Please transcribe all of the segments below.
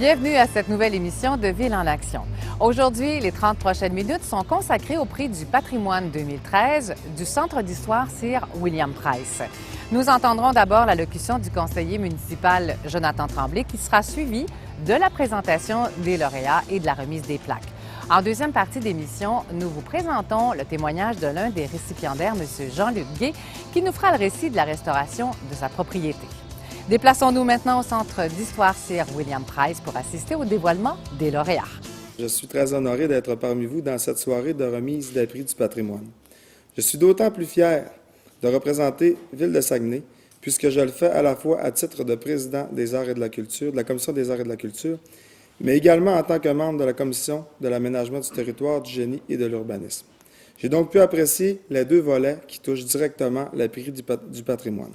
Bienvenue à cette nouvelle émission de Ville en action. Aujourd'hui, les 30 prochaines minutes sont consacrées au prix du patrimoine 2013 du Centre d'histoire Sir William Price. Nous entendrons d'abord l'allocution du conseiller municipal Jonathan Tremblay qui sera suivie de la présentation des lauréats et de la remise des plaques. En deuxième partie d'émission, nous vous présentons le témoignage de l'un des récipiendaires, M. Jean-Luc Gay, qui nous fera le récit de la restauration de sa propriété. Déplaçons-nous maintenant au Centre d'histoire Sir William Price pour assister au dévoilement des lauréats. Je suis très honoré d'être parmi vous dans cette soirée de remise des prix du patrimoine. Je suis d'autant plus fier de représenter Ville de Saguenay, puisque je le fais à la fois à titre de président des Arts et de la Culture, de la Commission des Arts et de la Culture, mais également en tant que membre de la Commission de l'aménagement du territoire, du génie et de l'urbanisme. J'ai donc pu apprécier les deux volets qui touchent directement les prix du patrimoine.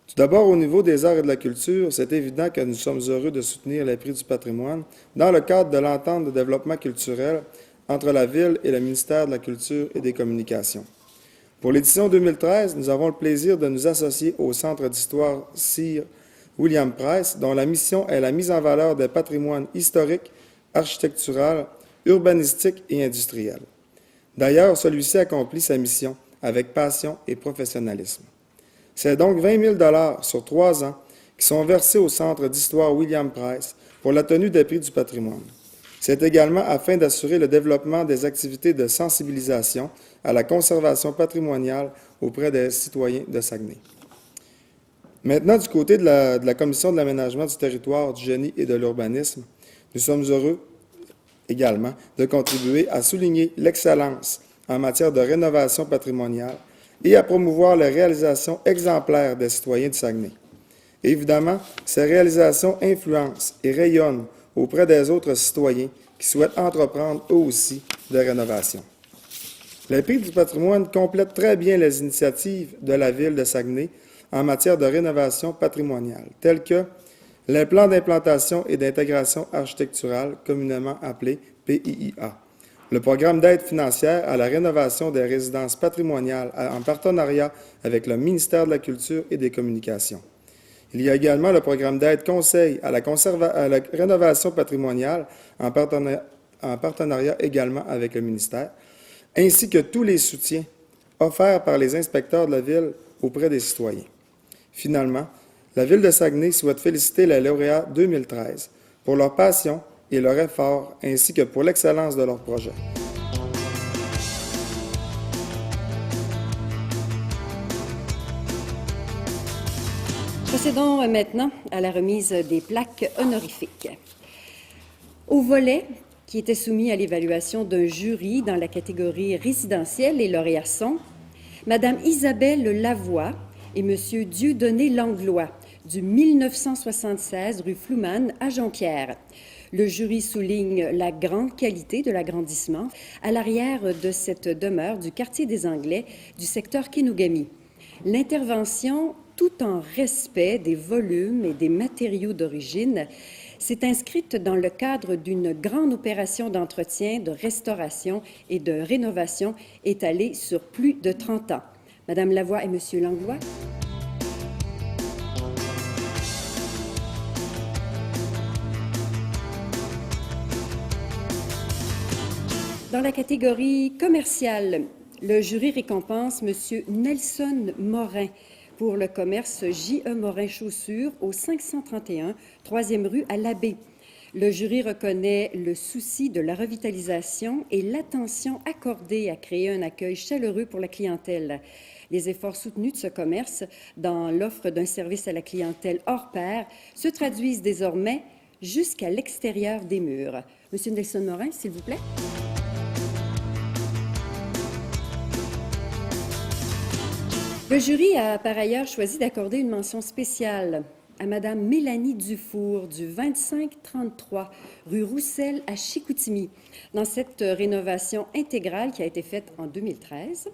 Tout d'abord, au niveau des arts et de la culture, c'est évident que nous sommes heureux de soutenir les prix du patrimoine dans le cadre de l'entente de développement culturel entre la Ville et le ministère de la Culture et des Communications. Pour l'édition 2013, nous avons le plaisir de nous associer au Centre d'histoire Sir William Price, dont la mission est la mise en valeur des patrimoines historiques, architectural, urbanistique et industriel. D'ailleurs, celui-ci accomplit sa mission avec passion et professionnalisme. C'est donc 20 000 sur 3 ans qui sont versés au Centre d'histoire William Price pour la tenue des prix du patrimoine. C'est également afin d'assurer le développement des activités de sensibilisation à la conservation patrimoniale auprès des citoyens de Saguenay. Maintenant, du côté de la Commission de l'aménagement du territoire, du génie et de l'urbanisme, nous sommes heureux également de contribuer à souligner l'excellence en matière de rénovation patrimoniale et à promouvoir les réalisations exemplaires des citoyens de Saguenay. Évidemment, ces réalisations influencent et rayonnent auprès des autres citoyens qui souhaitent entreprendre eux aussi des rénovations. Les prix du patrimoine complètent très bien les initiatives de la Ville de Saguenay en matière de rénovation patrimoniale, tels que les plans d'implantation et d'intégration architecturale, communément appelés PIIA, le programme d'aide financière à la rénovation des résidences patrimoniales en partenariat avec le ministère de la Culture et des Communications. Il y a également le programme d'aide conseil à la rénovation patrimoniale en partenariat également avec le ministère, ainsi que tous les soutiens offerts par les inspecteurs de la Ville auprès des citoyens. Finalement, la Ville de Saguenay souhaite féliciter les lauréats 2013 pour leur passion et leur effort, ainsi que pour l'excellence de leur projet. Procédons maintenant à la remise des plaques honorifiques. Au volet qui était soumis à l'évaluation d'un jury dans la catégorie résidentielle, les lauréats sont Madame Isabelle Lavoie et Monsieur Dieudonné Langlois, du 1976 rue Flouman à Jonquière. Le jury souligne la grande qualité de l'agrandissement à l'arrière de cette demeure du quartier des Anglais du secteur Kenugami. L'intervention, tout en respect des volumes et des matériaux d'origine, s'est inscrite dans le cadre d'une grande opération d'entretien, de restauration et de rénovation étalée sur plus de 30 ans. Madame Lavoie et Monsieur Langlois. Dans la catégorie commerciale, le jury récompense M. Nelson Morin pour le commerce J.E. Morin Chaussures au 531 3e rue à l'Abbé. Le jury reconnaît le souci de la revitalisation et l'attention accordée à créer un accueil chaleureux pour la clientèle. Les efforts soutenus de ce commerce dans l'offre d'un service à la clientèle hors pair se traduisent désormais jusqu'à l'extérieur des murs. Monsieur Nelson Morin, s'il vous plaît. Le jury a par ailleurs choisi d'accorder une mention spéciale à Madame Mélanie Dufour du 2533 rue Roussel à Chicoutimi. Dans cette rénovation intégrale qui a été faite en 2013,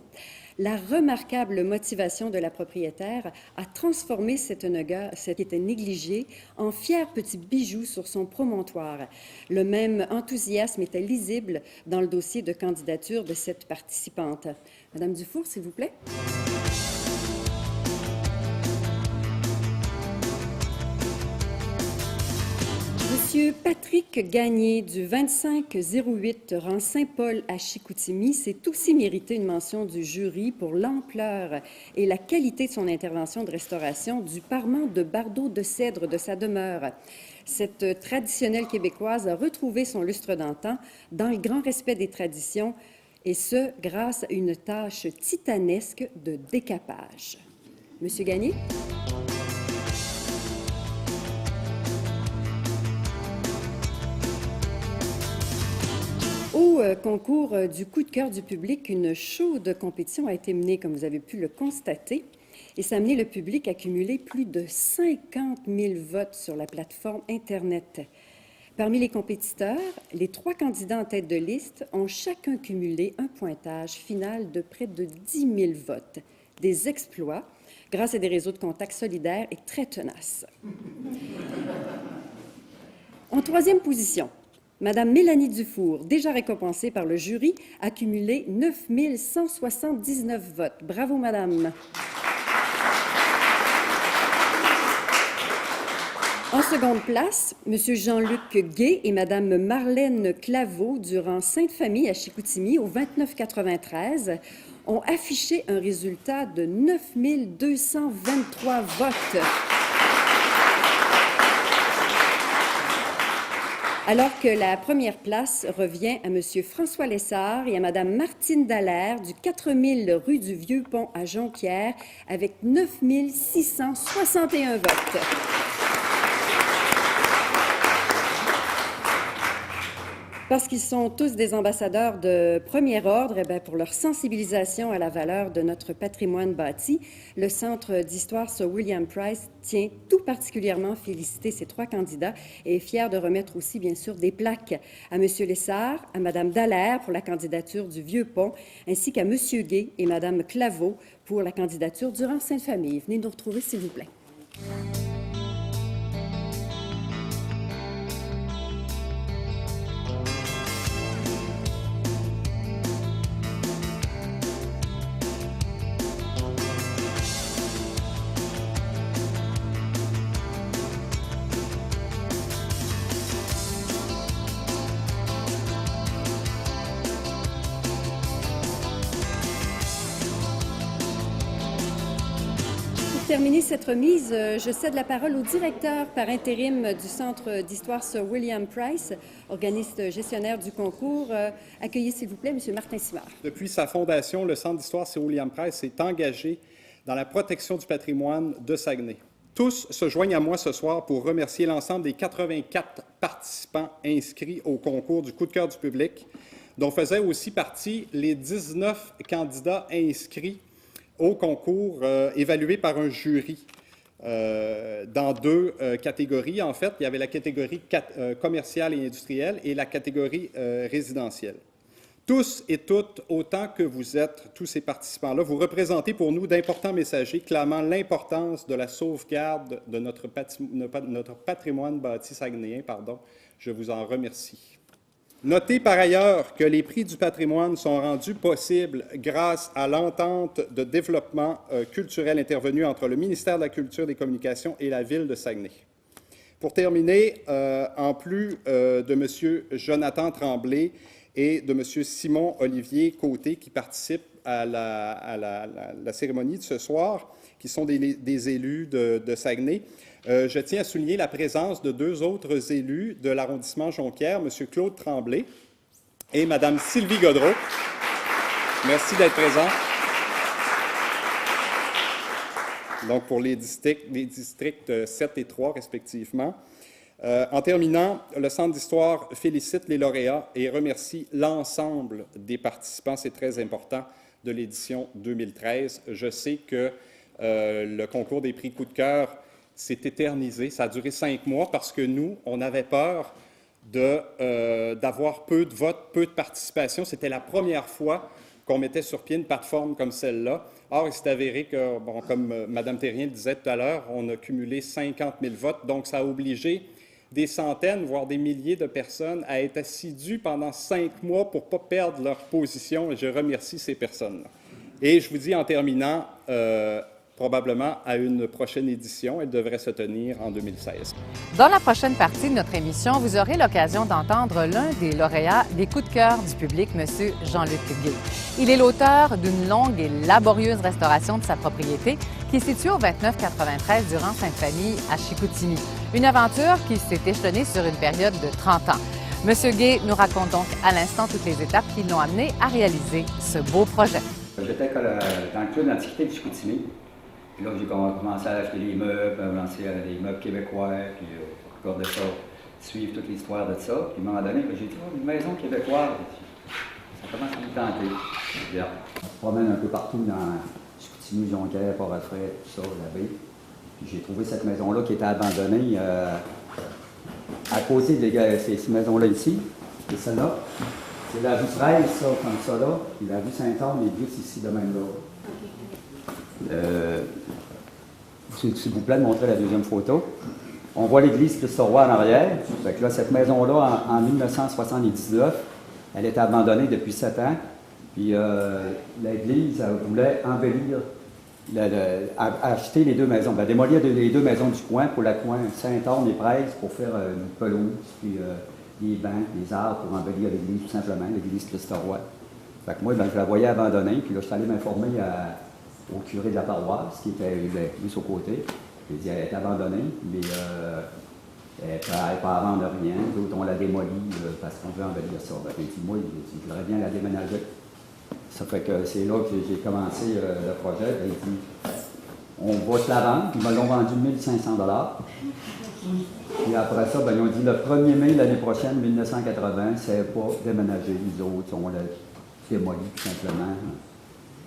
la remarquable motivation de la propriétaire a transformé cette qui était négligée en fier petit bijou sur son promontoire. Le même enthousiasme était lisible dans le dossier de candidature de cette participante. Madame Dufour, s'il vous plaît. Monsieur Patrick Gagné, du 2508 rang Saint-Paul à Chicoutimi, s'est aussi mérité une mention du jury pour l'ampleur et la qualité de son intervention de restauration du parement de bardeaux de cèdre de sa demeure. Cette traditionnelle québécoise a retrouvé son lustre d'antan dans le grand respect des traditions, et ce, grâce à une tâche titanesque de décapage. Monsieur Gagné? Au concours du coup de cœur du public, une chaude compétition a été menée, comme vous avez pu le constater, et ça a amené le public à cumuler plus de 50 000 votes sur la plateforme Internet. Parmi les compétiteurs, les 3 candidats en tête de liste ont chacun cumulé un pointage final de près de 10 000 votes. Des exploits grâce à des réseaux de contacts solidaires et très tenaces. En 3e position, Madame Mélanie Dufour, déjà récompensée par le jury, a cumulé 9 179 votes. Bravo, Madame. En seconde place, Monsieur Jean-Luc Gay et Madame Marlène Claveau, du rang Sainte-Famille à Chicoutimi, au 2993, ont affiché un résultat de 9 223 votes. Alors que la première place revient à M. François Lessard et à Mme Martine Dallaire du 4000 rue du Vieux-Pont à Jonquière avec 9 661 votes. Parce qu'ils sont tous des ambassadeurs de premier ordre, pour leur sensibilisation à la valeur de notre patrimoine bâti, le Centre d'histoire Sir William Price tient tout particulièrement à féliciter ces 3 candidats et est fier de remettre aussi, bien sûr, des plaques à M. Lessard, à Mme Dallaire pour la candidature du Vieux-Pont, ainsi qu'à M. Gay et Mme Claveau pour la candidature du rang Sainte-Famille. Venez nous retrouver, s'il vous plaît. Pour terminer cette remise, je cède la parole au directeur par intérim du Centre d'histoire Sir William Price, organisme gestionnaire du concours. Accueillez, s'il vous plaît, M. Martin Simard. Depuis sa fondation, le Centre d'histoire Sir William Price s'est engagé dans la protection du patrimoine de Saguenay. Tous se joignent à moi ce soir pour remercier l'ensemble des 84 participants inscrits au concours du coup de cœur du public, dont faisaient aussi partie les 19 candidats inscrits au concours évalué par un jury dans 2 catégories. En fait, il y avait la catégorie commerciale et industrielle et la catégorie résidentielle. Tous et toutes, autant que vous êtes, tous ces participants-là, vous représentez pour nous d'importants messagers clamant l'importance de la sauvegarde de notre patrimoine bâti saguenéen. Je vous en remercie. Notez par ailleurs que les prix du patrimoine sont rendus possibles grâce à l'entente de développement culturel intervenue entre le ministère de la Culture et des Communications et la Ville de Saguenay. Pour terminer, en plus de M. Jonathan Tremblay et de M. Simon-Olivier Côté qui participent à la cérémonie de ce soir, qui sont des élus de Saguenay, je tiens à souligner la présence de 2 autres élus de l'arrondissement Jonquière, M. Claude Tremblay et Mme Sylvie Godreau. Merci d'être présents. Donc, pour les districts 7 et 3, respectivement. En terminant, le Centre d'histoire félicite les lauréats et remercie l'ensemble des participants, c'est très important, de l'édition 2013. Je sais que le concours des prix coup de cœur s'est éternisé. Ça a duré 5 mois parce que nous, on avait peur d'avoir peu de votes, peu de participation. C'était la première fois qu'on mettait sur pied une plateforme comme celle-là. Or, il s'est avéré que, comme Mme Thérien le disait tout à l'heure, on a cumulé 50 000 votes. Donc, ça a obligé des centaines, voire des milliers de personnes à être assidues pendant 5 mois pour ne pas perdre leur position. Et je remercie ces personnes-là. Et je vous dis en terminant, probablement à une prochaine édition. Elle devrait se tenir en 2016. Dans la prochaine partie de notre émission, vous aurez l'occasion d'entendre l'un des lauréats des coups de cœur du public, M. Jean-Luc Gay. Il est l'auteur d'une longue et laborieuse restauration de sa propriété qui est située au 2993 du rang Sainte-Famille à Chicoutimi. Une aventure qui s'est échelonnée sur une période de 30 ans. M. Gay nous raconte donc à l'instant toutes les étapes qui l'ont amené à réaliser ce beau projet. J'étais dans le club d'antiquité de Chicoutimi. Puis là, j'ai commencé à acheter des meubles, à lancer des meubles québécois, puis regarder ça, suivre toute l'histoire de ça. Puis à un moment donné, j'ai dit, oh, une maison québécoise. Ça commence à me tenter. Bien. On se promène un peu partout dans Chicoutimi, Jonquière, Port-Alfred, tout ça, la baie. Puis j'ai trouvé cette maison-là qui était abandonnée à côté de ces maisons-là ici, et celle-là. C'est la rue 13, ça, comme ça là, puis la rue Saint-Anne est juste ici, de même là. S'il vous plaît, de montrer la deuxième photo. On voit l'église Christ-Roi en arrière. Fait que là, cette maison-là, en 1979, elle était abandonnée depuis 7 ans. Puis l'église voulait embellir, acheter les deux maisons, démolir les deux maisons du coin pour la coin Saint-Anne et Presse pour faire une pelouse, puis des bancs, des arbres pour embellir l'église, tout simplement, l'église Christ-Roi. Fait que moi, je la voyais abandonnée, puis là, je suis allé m'informer au curé de la paroisse, qui était juste au côté. Il dit, elle est abandonnée, mais elle ne peut vendre rien. D'autres, on la démolit parce qu'on veut embellir ça. Il dit, moi, je voudrais bien la déménager. Ça fait que c'est là que j'ai commencé le projet. Il dit, on va te la vendre. Ils me l'ont vendu 1 500 $. Puis après ça, ils ont dit, le 1er mai l'année prochaine, 1980, c'est pas déménager. Les autres, on l'a démoli tout simplement.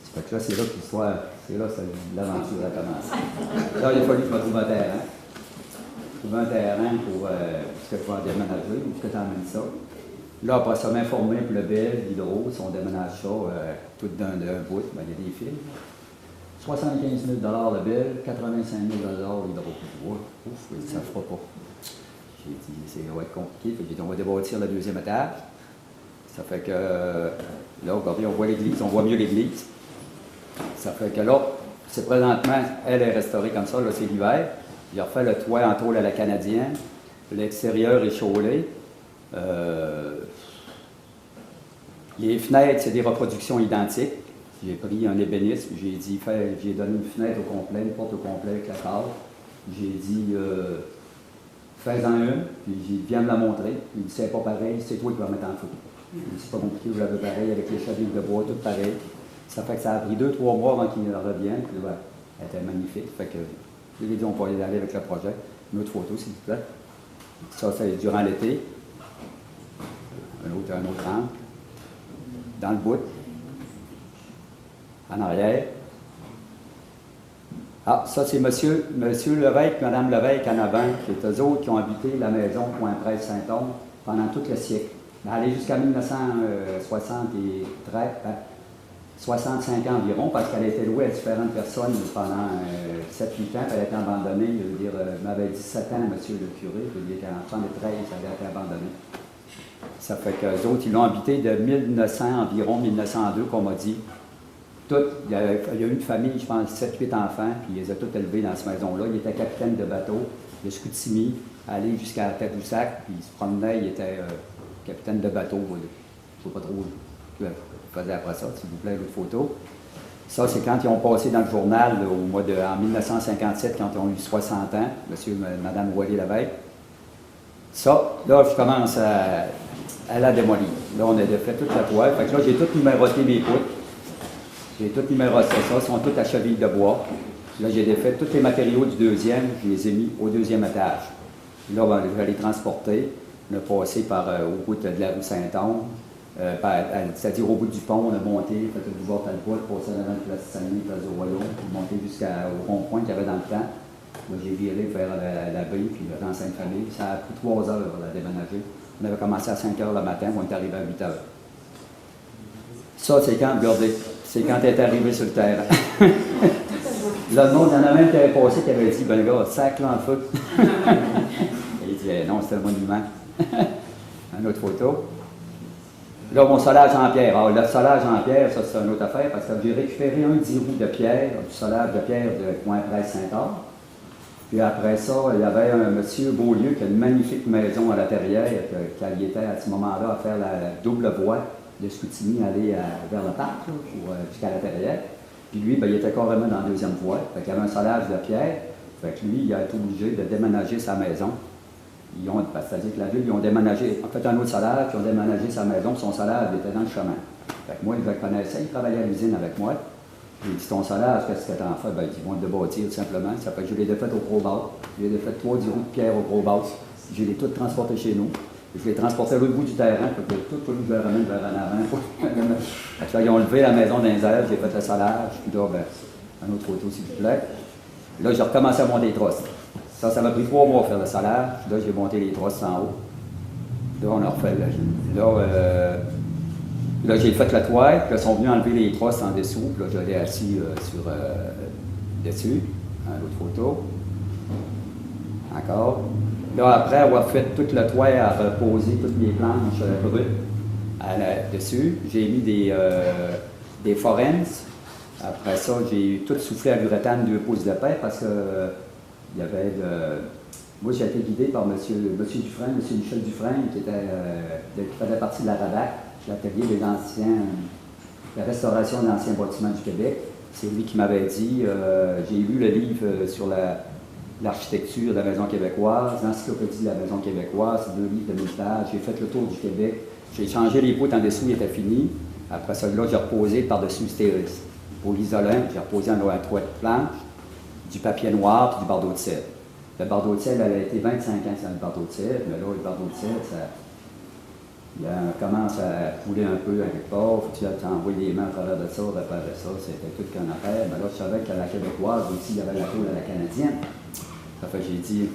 Ça fait que là, c'est là que l'histoire, c'est là que l'aventure a commencé. Là, il a fallu que je me trouve un terrain. Trouver un terrain pour ce que je vais déménager, où est-ce que tu emmènes ça. Là, après ça, m'informer pour le BEL, l'hydro, si on déménage ça tout d'un bout, il y a des fils. 75 000 $ le BEL, 85 000 $, l'hydro. Ouf, ça ne fera pas. J'ai dit, ça va être compliqué. J'ai dit, on va débâtir le deuxième étage. Ça fait que, là, regardez, on voit l'église, on voit mieux l'église. Ça fait que là, c'est présentement, elle est restaurée comme ça, là, c'est l'hiver. Il a refait le toit en tôle à la canadienne. L'extérieur est chaulé. Les fenêtres, c'est des reproductions identiques. J'ai pris un ébéniste, j'ai donné une fenêtre au complet, une porte au complet avec la carte. J'ai dit, fais-en une, puis j'ai dit, viens me la montrer. Il dit, c'est pas pareil, c'est toi qui vas mettre en photo. C'est pas compliqué, je l'avais pareil, avec les chevilles de bois, tout pareil. Ça fait que ça a pris 2-3 mois avant qu'il revienne, puis ouais, elle était magnifique. Fait que, je lui ai dit, on peut aller avec le projet. Une autre photo, s'il vous plaît. Ça, c'est durant l'été. Un autre angle. Dans le bout. En arrière. Ah, ça, c'est monsieur Levesque et Mme Levesque en avant, c'est eux autres qui ont habité la maison Point Presse Saint-Onge pendant tout le siècle. Elle est jusqu'à 65 ans environ, parce qu'elle a été louée à différentes personnes pendant 7-8 ans, puis elle a été abandonnée. Je veux dire, m'avait dit 7 ans, monsieur le curé, je veux dire qu'en 1913, elle a été abandonnée. Ça fait qu'eux autres, ils l'ont habité de 1900 environ, 1902, qu'on m'a dit. Il y a eu une famille, je pense, 7-8 enfants, puis ils les ont tous élevés dans cette maison-là. Il était capitaine de bateau de Chicoutimi, allé jusqu'à Tadoussac, puis il se promenait, il était capitaine de bateau. Je ne sais pas trop ce qu'il faisait après ça, s'il vous plaît, l'autre photo. Ça, c'est quand ils ont passé dans le journal, là, en 1957, quand ils ont eu 60 ans, monsieur et madame Wally Levesque. Ça, là, je commence à la démolir. Là, on a fait toute la toile. Fait que là, j'ai tout numéroté mes poutres. J'ai tout numéroté ça. Ils sont tous à cheville de bois. Là, j'ai défait tous les matériaux du deuxième. Je les ai mis au deuxième étage. Là, je vais les transporter. On a passé au bout de la rue Saint-Onge. C'est-à-dire au bout du pont, on a monté, fait du bord à le bois, passé devant la place Saguenay, place au Royaume, monté jusqu'au rond-point qu'il y avait dans le temps. Moi, j'ai viré vers la baie, puis dans Sainte-Famille. Ça a pris 3 heures à déménager. On avait commencé à 5 heures le matin, on est arrivé à 8 heures. Ça, c'est quand, regardez, c'est quand elle est arrivée sur le terrain. Là, le monde, il y en a même qui avait passé, qui avait dit, ben gars, sac-le en feu. Il dit, non, c'est un monument. Une autre photo. Là, mon solage en pierre. Alors, le solage en pierre, ça, c'est une autre affaire, parce que j'ai récupéré un 10 roues de pierre, du solage de pierre de coin Presse-Saint-Or. Puis après ça, il y avait un monsieur Beaulieu qui a une magnifique maison à la Terrière, qui était à ce moment-là à faire la double voie de Scoutimi, aller vers le parc, là, jusqu'à la Terrière. Puis lui, ben, il était carrément dans la deuxième voie. Fait qu'il y avait un solage de pierre. Fait que lui, il a été obligé de déménager sa maison. C'est-à-dire que la ville, ils ont déménagé, en fait, un autre solage, ils ont déménagé sa maison, son solage était dans le chemin. Fait que moi, il le connaissait, il travaillait à l'usine avec moi. J'ai dit, ton solage, qu'est-ce que tu en fais? Ben, ils vont le bâtir, tout simplement. Ça fait que je l'ai défait au gros bas. Je l'ai défait 3 10 roues de pierre au gros bas. Je l'ai tout transporté chez nous. Je l'ai transporté à l'autre bout du terrain, pour que tout je le ramène vers en avant. Fait que là, ils ont levé la maison d'un airs, j'ai fait le solage, puis là, ben, une autre photo, s'il vous plaît. Là, j'ai recommencé à monter les trosses. Ça m'a pris 3 mois à faire le solage. Là, j'ai monté les trosses en haut. Là, on a refait. Là, j'ai fait la toile. Puis là, ils sont venus enlever les trosses en dessous. Puis là, j'allais assis dessus. L'autre photo. Encore. Là, après avoir fait toute le toit à reposer toutes mes planches brutes dessus, j'ai mis des forens. Après ça, j'ai tout soufflé à l'uréthane 2 pouces de pain parce que il y avait moi, j'ai été guidé par M. Dufresne, M. Michel Dufresne, qui faisait partie de la RADAC, l'atelier de la restauration d'anciens bâtiments du Québec. C'est lui qui m'avait dit, j'ai lu le livre sur l'architecture de la maison québécoise, l'encyclopédie de la maison québécoise, c'est 2 livres de 1000 pages. J'ai fait le tour du Québec. J'ai changé les poutres en dessous, il était fini. Après ça, là, j'ai reposé par-dessus pour l'isolant, j'ai reposé un toit de planche, du papier noir et du bardeau de sel. Le bardeau de sel, elle a été 25 ans sur le bardeau de sel, mais là, le bardeau de sel, il commence à couler un peu à quelque part, faut que tu envoies les mains à travers de ça, réparer ça, c'était tout qu'un affaire. Mais là, je savais qu'à la québécoise aussi, il y avait la tôle à la canadienne. Ça fait que j'ai dit,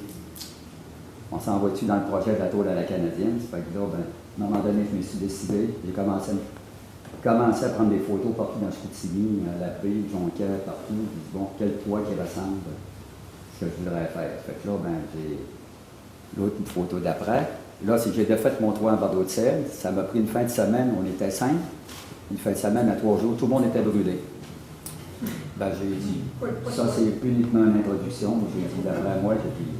on s'envoie-tu dans le projet de la tôle à la canadienne? Ça fait que là, ben, à un moment donné, je me suis décidé, j'ai commencé à prendre des photos partout dans Chicoutimi, à la baie, Jonquière, partout. Je dis, bon, quel toit qui ressemble à ce que je voudrais faire. Fait que là, ben, j'ai l'autre photo d'après. Là, c'est que j'ai défait mon toit en bardeau de sel. Ça m'a pris une fin de semaine, on était 5. Une fin de semaine à 3 jours, tout le monde était brûlé. Ben, j'ai dit, ça, c'est uniquement une introduction. J'ai dit, d'après moi, j'ai dit,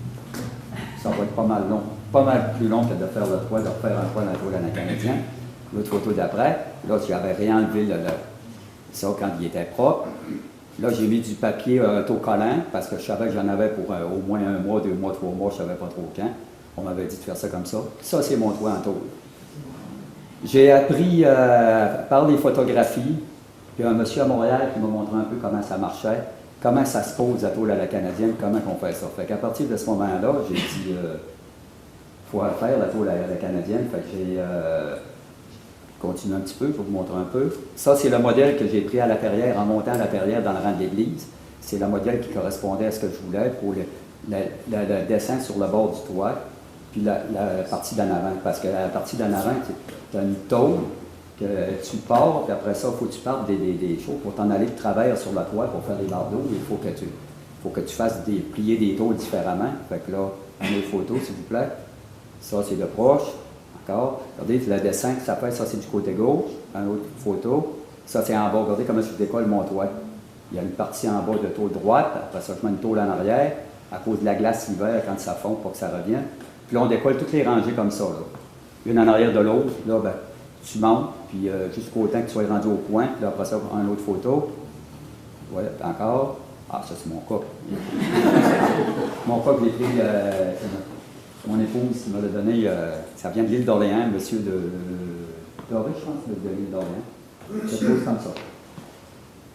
ça va être pas mal long. Pas mal plus long que de faire le toit, de refaire un toit dans la tôle à la canadienne. L'autre photo d'après, là, j'avais réenlevé ça quand il était propre. Là, j'ai mis du papier autocollant parce que je savais que j'en avais pour au moins 1 mois, 2 mois, 3 mois, je ne savais pas trop quand. On m'avait dit de faire ça comme ça. Ça, c'est mon toit en tôle. J'ai appris par les photographies. Il y a un monsieur à Montréal qui m'a montré un peu comment ça marchait, comment ça se pose la tôle à la canadienne, comment on fait ça. Fait qu'à partir de ce moment-là, j'ai dit, il faut faire la tôle à la canadienne. Fait que j'ai continué un petit peu, je vais vous montrer un peu. Ça, c'est le modèle que j'ai pris à la Terrière, en montant à la Terrière dans le rang de l'église. C'est le modèle qui correspondait à ce que je voulais pour le dessin sur le bord du toit, puis la partie d'en avant. Parce que la partie d'en avant, tu as une tôle que tu pars, puis après ça, il faut que tu partes des choses pour t'en aller de travers sur le toit pour faire des bardeaux. Il faut que tu fasses plier des tôles différemment. Fait que là, une autre photo, s'il vous plaît. Ça, c'est de proche. Encore. Regardez le dessin que ça fait, ça c'est du côté gauche. Une autre photo. Ça c'est en bas. Regardez comment je décolle mon toit. Il y a une partie en bas de tôle droite. Après ça, je mets une tôle en arrière. À cause de la glace l'hiver, quand ça fond, pour que ça revienne. Puis là, on décolle toutes les rangées comme ça. Là. Une en arrière de l'autre. Là, ben, tu montes, puis jusqu'au temps que tu sois rendu au point. Puis là, après ça, une autre photo. Voilà, encore. Ah, ça c'est mon cas. Mon cas que j'ai pris. Mon épouse qui me l'a donné, ça vient de l'île d'Orléans, monsieur Doré, je pense, de l'île d'Orléans. Quelque chose comme ça.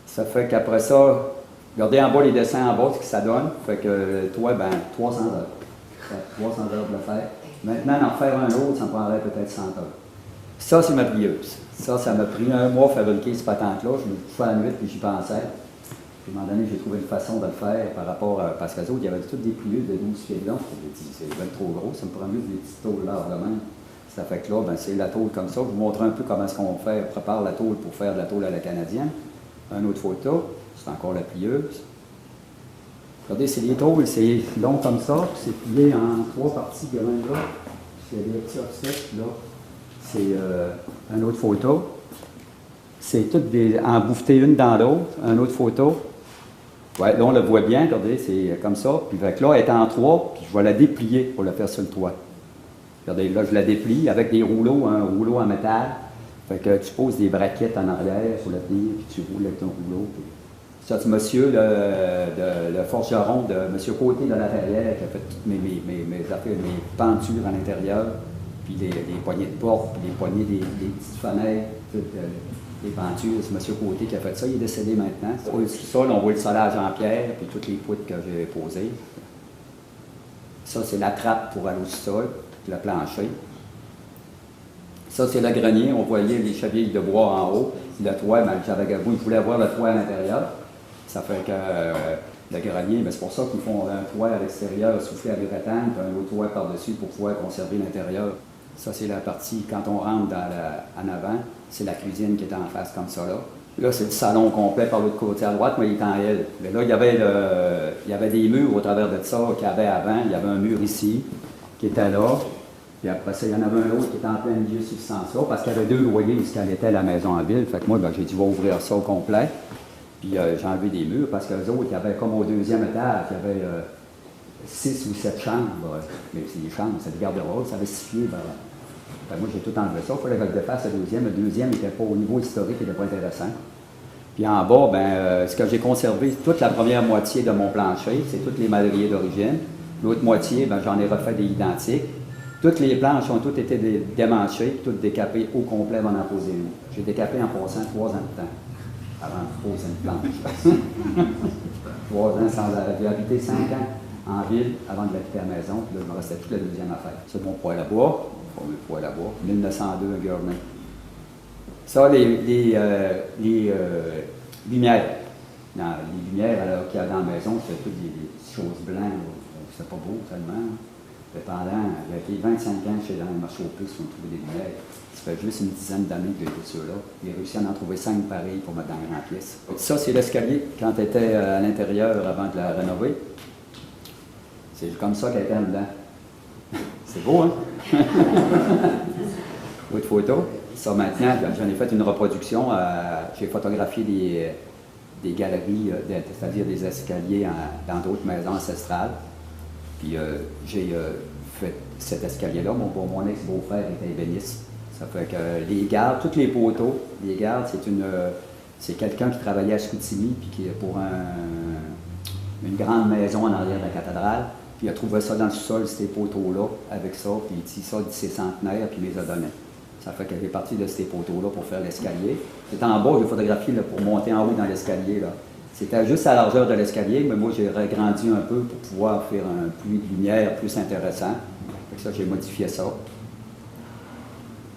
Ça fait qu'après ça, regardez en bas les dessins en bas, ce que ça donne. Fait que toi, ben, 300 heures. 300 heures de le faire. Maintenant, en faire un autre, ça me prendrait peut-être 100 heures. Ça, c'est ma plieuse. Ça m'a pris 1 mois à fabriquer ce patente-là. Je me couchais à la nuit puis j'y pensais. Puis à un moment donné, j'ai trouvé une façon de le faire par rapport à. Parce qu'eux autres, il y avait toutes des plieuses de 12 pieds de long. J'ai dit, c'est trop gros, ça me prend mieux des petites tôles là de même. Ça fait que là, ben, c'est la tôle comme ça. Je vous montre un peu comment est-ce qu'on prépare la tôle pour faire de la tôle à la canadienne. Une autre photo, c'est encore la plieuse. Regardez, c'est les tôles, c'est long comme ça, puis c'est plié en 3 parties de même là. C'est des petits offsets, là. c'est une autre photo. C'est toutes embouffetées une dans l'autre. Une autre photo. Ouais, là, on le voit bien, regardez, c'est comme ça. Puis là, elle est en 3, puis je vais la déplier pour la faire sur le toit. Regardez, là, je la déplie avec des rouleaux, un rouleau en métal. Fait que tu poses des braquettes en arrière pour le tenir, puis tu roules avec ton rouleau. Puis... Ça, c'est monsieur le forgeron de monsieur Côté de la Verrière qui a fait toutes mes affaires, mes pentures à l'intérieur, puis les poignées de porte, puis les poignées des petites fenêtres, toutes, les pentures. C'est monsieur Côté qui a fait ça. Il est décédé maintenant. Au sol, on voit le solage en pierre, puis toutes les poutres que j'ai posées. Ça, c'est la trappe pour aller au sol, le plancher. Ça, c'est le grenier. On voyait les chevilles de bois en haut. Le toit, ben, j'avais goût, je voulais avoir le toit à l'intérieur. Ça fait que le grenier, c'est pour ça qu'ils font un toit à l'extérieur soufflé à l'uréthane, puis un autre toit par-dessus pour pouvoir conserver l'intérieur. Ça, c'est la partie, quand on rentre en avant, c'est la cuisine qui est en face comme ça là. Là, c'est le salon complet par l'autre côté à droite, mais il est en L. Mais là, il y avait des murs au travers de ça qu'il y avait avant. Il y avait un mur ici qui était là. Puis après ça, il y en avait un autre qui était en plein milieu sur ce sens-là, parce qu'il y avait 2 loyers jusqu'à l'été à la maison en ville. Fait que moi, j'ai dit, je vais ouvrir ça au complet. Puis j'ai enlevé des murs, parce qu'eux autres, il y avait comme au 2e étage, il y avait 6 ou 7 chambres. Mais c'est des chambres, c'est des garde-robes, ça avait 6 pieds. Moi, j'ai tout enlevé ça. Il fallait que je le défasse le 2e. Le 2e n'était pas au niveau historique, il n'était pas intéressant. Puis en bas, ce que j'ai conservé, toute la première moitié de mon plancher, c'est toutes les madriers d'origine. L'autre moitié, j'en ai refait des identiques. Toutes les planches ont toutes été démanchées, toutes décapées au complet avant d'en poser une. J'ai décapé en passant 3 ans de temps avant de poser une planche. 3 ans sans arrêt. J'ai habité 5 ans en ville avant de l'habiter à la maison. Puis là, il me restait toute la 2e affaire. C'est mon poêle à bois. Mon poêle à bois. 1902, un Gurney. Ça, les lumières. Les lumières qu'il y a dans la maison, c'est toutes des choses blanches. C'est pas beau tellement. Pendant, il y a 25 ans chez dans le marché aux puces, on trouvait des lumières. Ça fait juste une dizaine d'années que j'ai fait ceux-là. J'ai réussi à en trouver 5 pareils pour mettre dans la grande pièce. Ça, c'est l'escalier quand elle était à l'intérieur avant de la rénover. C'est comme ça qu'elle était en dedans. C'est beau, hein? Autre photo. Ça, maintenant, j'en ai fait une reproduction. J'ai photographié des galeries, c'est-à-dire des escaliers dans d'autres maisons ancestrales. Puis j'ai fait cet escalier-là. Mon ex-beau-frère était ébéniste. Ça fait que les gardes, tous les poteaux, les gardes, c'est quelqu'un qui travaillait à Chicoutimi, puis qui est pour une grande maison en arrière de la cathédrale. Puis il a trouvé ça dans le sous-sol, ces poteaux-là, avec ça, puis il dit ça de ses centenaires, puis il les a donnés. Ça fait que j'ai parti de ces poteaux-là pour faire l'escalier. C'est en bas, j'ai photographié pour monter en haut dans l'escalier, là. C'était juste à la largeur de l'escalier, mais moi, j'ai agrandi un peu pour pouvoir faire un puits de lumière plus intéressant. Fait que ça, j'ai modifié ça.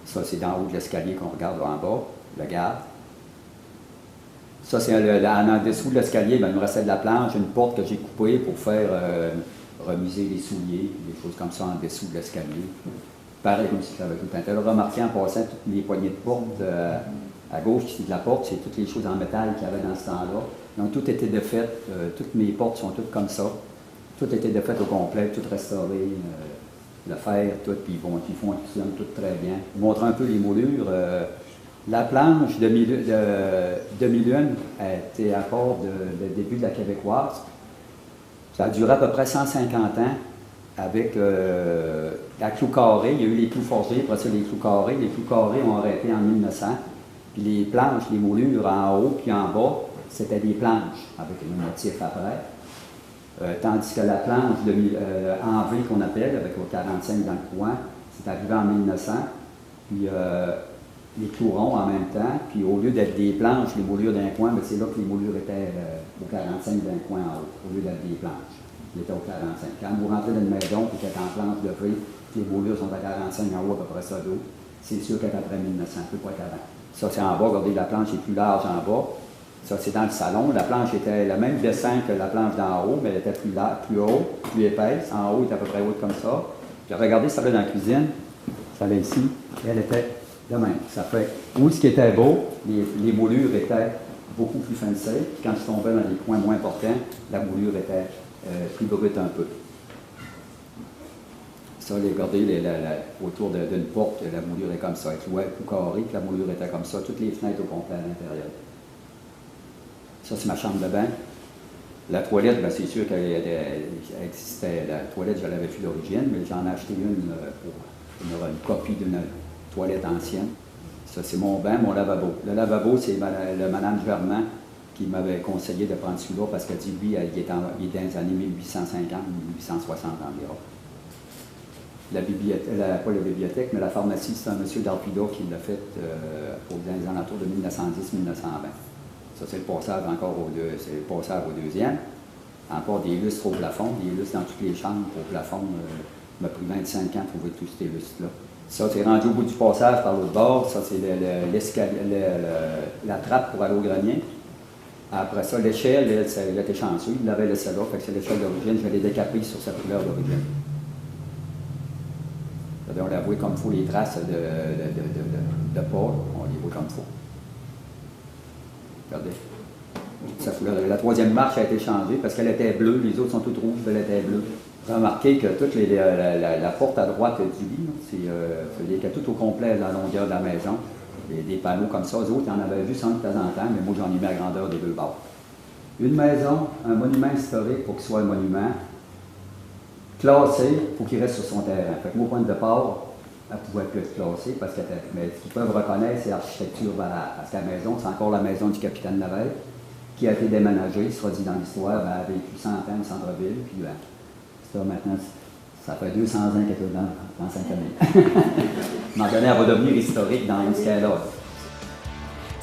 Ça, c'est d'en haut de l'escalier qu'on regarde en bas, le garde. Ça, c'est en dessous de l'escalier, il me restait de la planche, une porte que j'ai coupée pour faire remiser les souliers, des choses comme ça en dessous de l'escalier. Pareil comme si ça avait tout un tel. Remarquez en passant toutes les poignées de porte à gauche ici de la porte, c'est toutes les choses en métal qu'il y avait dans ce temps-là. Donc tout était défait, toutes mes portes sont toutes comme ça. Tout était défait au complet, tout restauré, le fer, tout, puis ils fonctionnent tout très bien. Je vous montre un peu les moulures. La planche de demi-lune était à part de début de la québécoise. Ça a duré à peu près 150 ans avec la clou carrée. Il y a eu les clous forgés, après ça les clous carrés. Les clous carrés ont arrêté en 1900. Puis les planches, les moulures en haut puis en bas, c'était des planches avec un motif après. Tandis que la planche en V qu'on appelle, avec le 45 dans le coin, c'est arrivé en 1900. Puis les clous-ronds en même temps. Puis au lieu d'être des planches, les moulures d'un coin, c'est là que les moulures étaient au 45 d'un coin en haut, au lieu d'être des planches. Ils étaient au 45. Quand vous rentrez dans une maison et qu'elle est en planche de V, les moulures sont à 45 en haut, à peu près ça d'eau, c'est sûr qu'elle est après 1900, plus pas qu'avant. Ça, c'est en bas. Regardez, la planche est plus large en bas. Ça, c'est dans le salon. La planche était le même dessin que la planche d'en haut, mais elle était plus large, plus haute, plus épaisse. En haut, elle était à peu près haute comme ça. Puis regardez, ça va dans la cuisine. Ça va ici. Elle était de même. Ça fait où ce qui était beau, les moulures étaient beaucoup plus foncées. Puis quand je tombais dans les coins moins importants, la moulure était plus brute un peu. Ça, regardez, autour d'une porte, la moulure est comme ça. Elle est tout carré, puis la moulure était comme ça. Toutes les fenêtres au complet à l'intérieur. Ça, c'est ma chambre de bain. La toilette, bien, c'est sûr qu'elle existait. La toilette, je l'avais vue d'origine, mais j'en ai acheté une pour une copie d'une toilette ancienne. Ça, c'est mon bain, mon lavabo. Le lavabo, c'est le madame Germain qui m'avait conseillé de prendre celui-là parce qu'elle dit, lui, il est dans les années 1850, 1860 environ. La bibliothèque, pas la bibliothèque, mais la pharmacie, c'est un monsieur d'Arpido qui l'a fait dans les alentours de 1910-1920. Ça, c'est le passage c'est le passage au deuxième. Encore des lustres au plafond, des lustres dans toutes les chambres au plafond. m'a pris 25 ans à trouver tous ces lustres-là. Ça, c'est rendu au bout du passage par l'autre bord. Ça, c'est la trappe pour aller au grenier. Après ça, l'échelle, il était chanceux, il l'avait laissé là, fait que c'est l'échelle d'origine, je l'ai décapé sur sa couleur d'origine. On l'a voué comme il faut, les traces de pas, on les voit comme il faut. Regardez. Sa couleur. La troisième marche a été changée parce qu'elle était bleue, les autres sont toutes rouges, elle était bleue. Remarquez que toute la porte à droite du lit, c'est tout au complet à la longueur de la maison. Des panneaux comme ça, eux autres, ils en avaient juste un de temps en temps, mais moi j'en ai mis à grandeur des deux bords. Une maison, un monument historique pour qu'il soit un monument, classé pour qu'il reste sur son terrain. Fait que moi, au point de départ, elle pouvait plus être classée, parce que mais ce qu'ils peuvent reconnaître, c'est l'architecture valable. Parce que la maison, c'est encore la maison du capitaine Navelle, qui a été déménagée, il sera dit dans l'histoire, elle a vécu 100 ans au centre-ville, puis ça maintenant, ça fait 200 ans qu'elle est dans Saint-Camille. Maintenant, elle va devenir historique dans ce cas-là.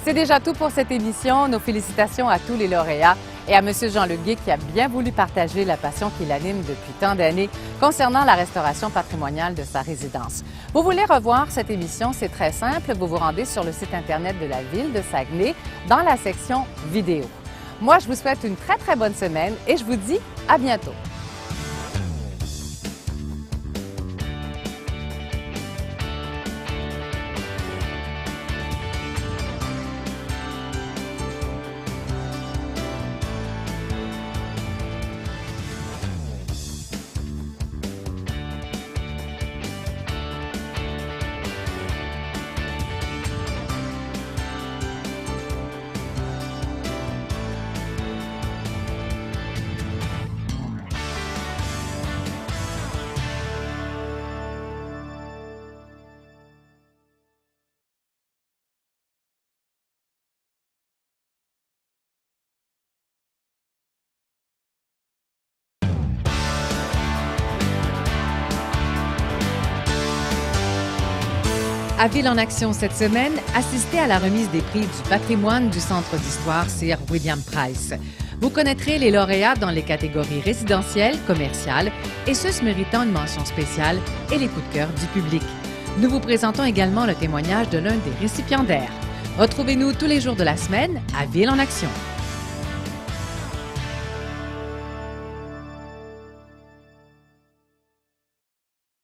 C'est déjà tout pour cette émission. Nos félicitations à tous les lauréats et à M. Jean Leguet qui a bien voulu partager la passion qui l'anime depuis tant d'années concernant la restauration patrimoniale de sa résidence. Vous voulez revoir cette émission? C'est très simple. Vous vous rendez sur le site Internet de la Ville de Saguenay dans la section vidéo. Moi, je vous souhaite une très, très bonne semaine et je vous dis à bientôt. À Ville en action cette semaine, assistez à la remise des prix du patrimoine du Centre d'histoire Sir William Price. Vous connaîtrez les lauréats dans les catégories résidentielles, commerciales et ceux méritant une mention spéciale et les coups de cœur du public. Nous vous présentons également le témoignage de l'un des récipiendaires. Retrouvez-nous tous les jours de la semaine à Ville en action.